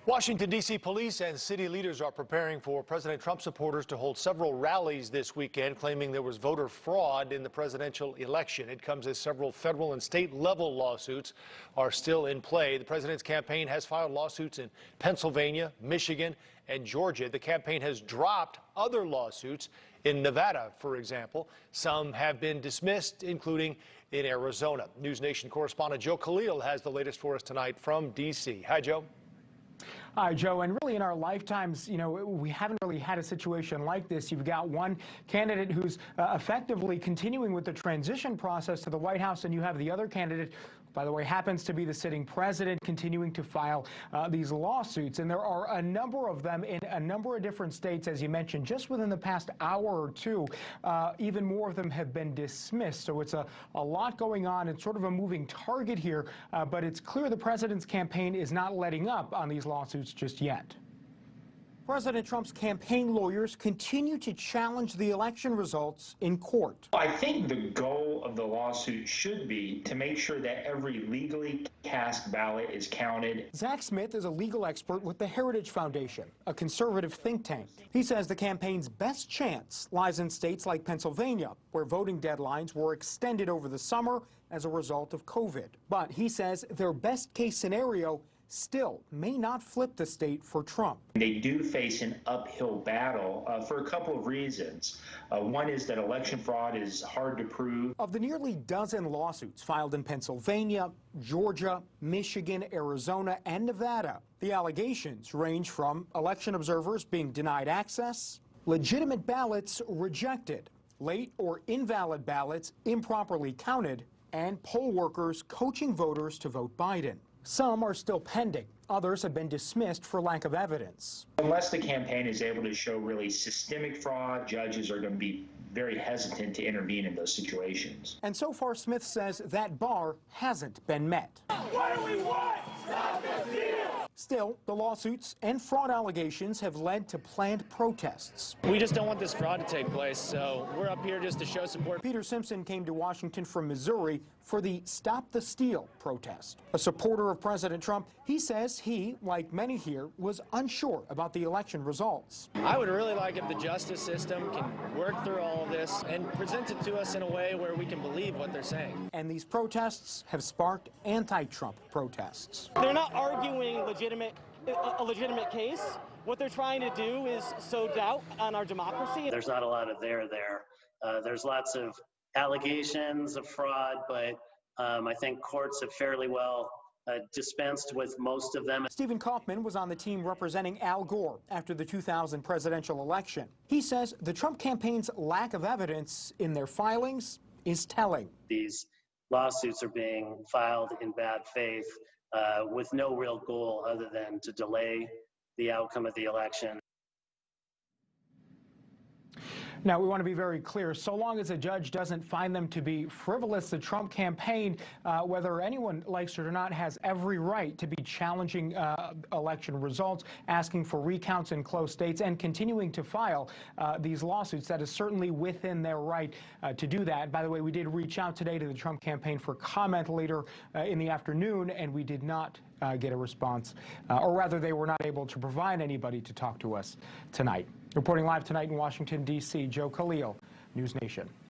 Washington, D.C. police and city leaders are preparing for President Trump supporters to hold several rallies this weekend, claiming there was voter fraud in the presidential election. It comes as several federal and state level lawsuits are still in play. The president's campaign has filed lawsuits in Pennsylvania, Michigan, and Georgia. The campaign has dropped other lawsuits in Nevada, for example. Some have been dismissed, including in Arizona. NewsNation correspondent Joe Khalil has the latest for us tonight from D.C. Hi, Joe. Hi, Joe. And really in our lifetimes, we haven't really had a situation like this. You've got one candidate who's effectively continuing with the transition process to the White House, and you have the other candidate, by the way, happens to be the sitting president, continuing to file these lawsuits. And there are a number of them in a number of different states, as you mentioned, just within the past hour or two. Even more of them have been dismissed. So it's a lot going on. It's sort of a moving target here, but it's clear the president's campaign is not letting up on these lawsuits just yet. President Trump's campaign lawyers continue to challenge the election results in court. I think the goal of the lawsuit should be to make sure that every legally cast ballot is counted. Zach Smith is a legal expert with the Heritage Foundation, a conservative think tank. He says the campaign's best chance lies in states like Pennsylvania, where voting deadlines were extended over the summer as a result of COVID. But he says their best case scenario still may not flip the state for Trump. They do face an uphill battle for a couple of reasons. One is that election fraud is hard to prove. Of the nearly dozen lawsuits filed in Pennsylvania, Georgia, Michigan, Arizona, and Nevada, the allegations range from election observers being denied access, legitimate ballots rejected, late or invalid ballots improperly counted, and poll workers coaching voters to vote Biden. Some are still pending. Others have been dismissed for lack of evidence. Unless the campaign is able to show really systemic fraud, judges are going to be very hesitant to intervene in those situations. And so far, Smith says that bar hasn't been met. What do we want? Stop the steal! Still, the lawsuits and fraud allegations have led to planned protests. We just don't want this fraud to take place, so we're up here just to show support. Peter Simpson came to Washington from Missouri for the Stop the Steal protest. A supporter of President Trump, he says he, like many here, was unsure about the election results. I would really like if the justice system can work through all of this and present it to us in a way where we can believe what they're saying. And these protests have sparked anti-Trump protests. They're not arguing a legitimate case. What they're trying to do is sow doubt on our democracy. There's not a lot of there. There's lots of allegations of fraud, but I think courts have fairly well dispensed with most of them. Stephen Kaufman was on the team representing Al Gore after the 2000 presidential election. He says the Trump campaign's lack of evidence in their filings is telling. These lawsuits are being filed in bad faith with no real goal other than to delay the outcome of the election. Now, we want to be very clear. So long as a judge doesn't find them to be frivolous, the Trump campaign, whether anyone likes it or not, has every right to be challenging election results, asking for recounts in close states, and continuing to file these lawsuits. That is certainly within their right to do that. By the way, we did reach out today to the Trump campaign for comment later in the afternoon, and we did not get a response, or rather they were not able to provide anybody to talk to us tonight. Reporting live tonight in Washington, D.C., Joe Khalil, NewsNation.